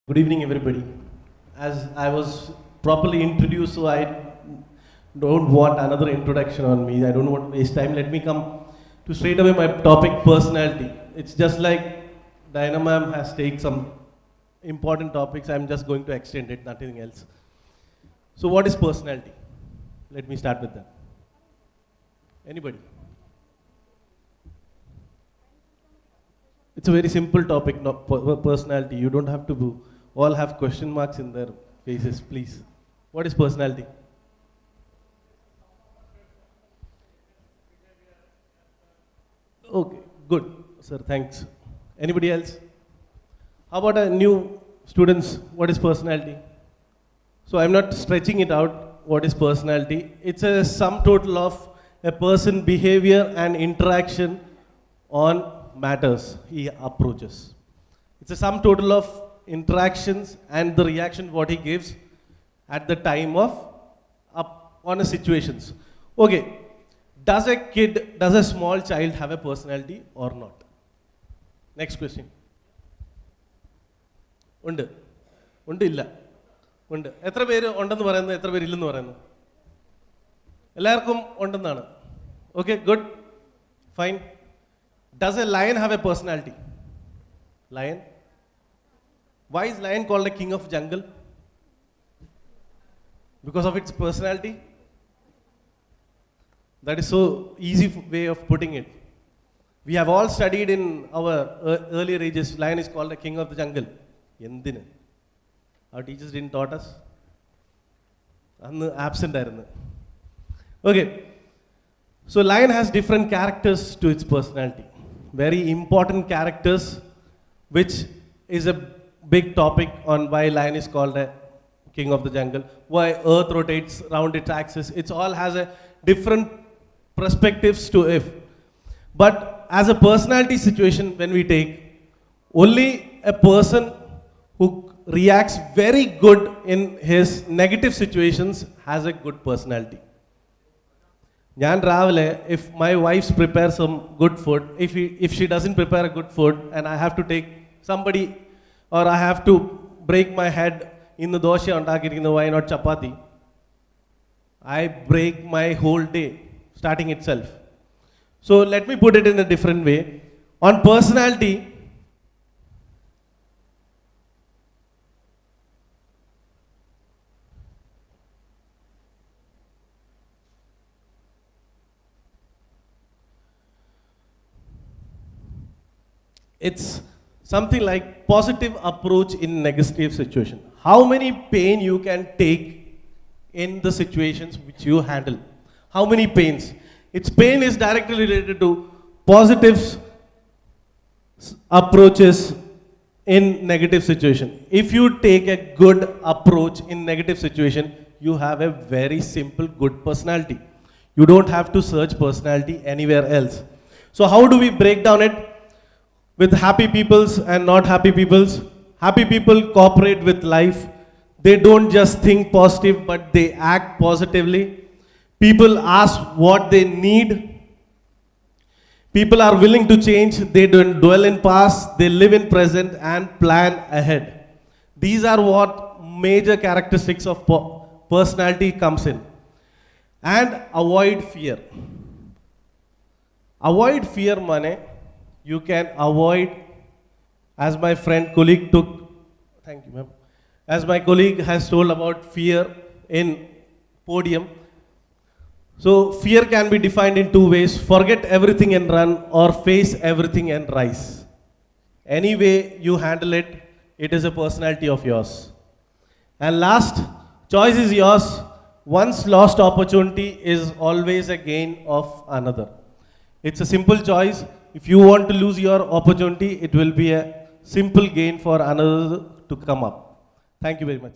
Good evening, everybody. As I was properly introduced, so I don't want another introduction on me. I don't want to waste time. Let me come to straight away my topic, personality. It's just like Dynamam has taken some important topics. I'm just going to extend it, nothing else. So what is personality? Let me start with that. Anybody? It's a very simple topic, personality. You don't have to all have question marks in their faces, please. What is personality? Okay, good, sir, thanks. Anybody else? How about a new students? What is personality? So I'm not stretching it out. What is personality? It's a sum total of a person behavior and interaction on matters he approaches. It's a sum total of interactions and the reaction what he gives at the time of on a situations. Okay, does a small child have a personality or not? Next question. ഉണ്ട് ഉണ്ട് ഇല്ല ഉണ്ട് എത്ര പേര് ഉണ്ടെന്ന് പറയുന്നു എത്ര പേര് ഇല്ലെന്ന് പറയുന്നു എല്ലാവർക്കും ഉണ്ടെന്നാണ് okay good fine Does a lion have a personality? Lion? Why is lion called the king of jungle? Because of its personality? That is so easy way of putting it. We have all studied in our earlier ages, lion is called the king of the jungle. Yendinu? Our teachers didn't taught us. Annu absent aayirunnu. Okay. So lion has different characters to its personality. Very important characters, which is a big topic on why lion is called a king of the jungle, why earth rotates around its axis. It all has a different perspectives to it. But as a personality situation, when we take, only a person who reacts very good in his negative situations has a good personality. If my wife prepares some good food, if she doesn't prepare a good food and I have to take somebody or I have to break my head in the dosha undakirikkunna why not chapati, I break my whole day starting itself. So let me put it in a different way. On personality, it's something like positive approach in negative situation. How many pain you can take in the situations which you handle? How many pains? Its pain is directly related to positive approaches in negative situation. If you take a good approach in negative situation, you have a very simple good personality. You don't have to search personality anywhere else. So how do we break down it? With happy peoples and not happy peoples. Happy people cooperate with life. They don't just think positive, but they act positively. People ask what they need. People are willing to change. They don't dwell in past. They live in present and plan ahead. These are what major characteristics of personality comes in. And avoid fear. Avoid fear, mane. You can avoid, as my colleague took, thank you ma'am, as my colleague has told about fear in podium. So fear can be defined in two ways: forget everything and run, or face everything and rise. Any way you handle it, it is a personality of yours. And last, choice is yours. Once lost opportunity is always a gain of another. It's a simple choice. If you want to lose your opportunity, it will be a simple gain for another to come up. Thank you very much.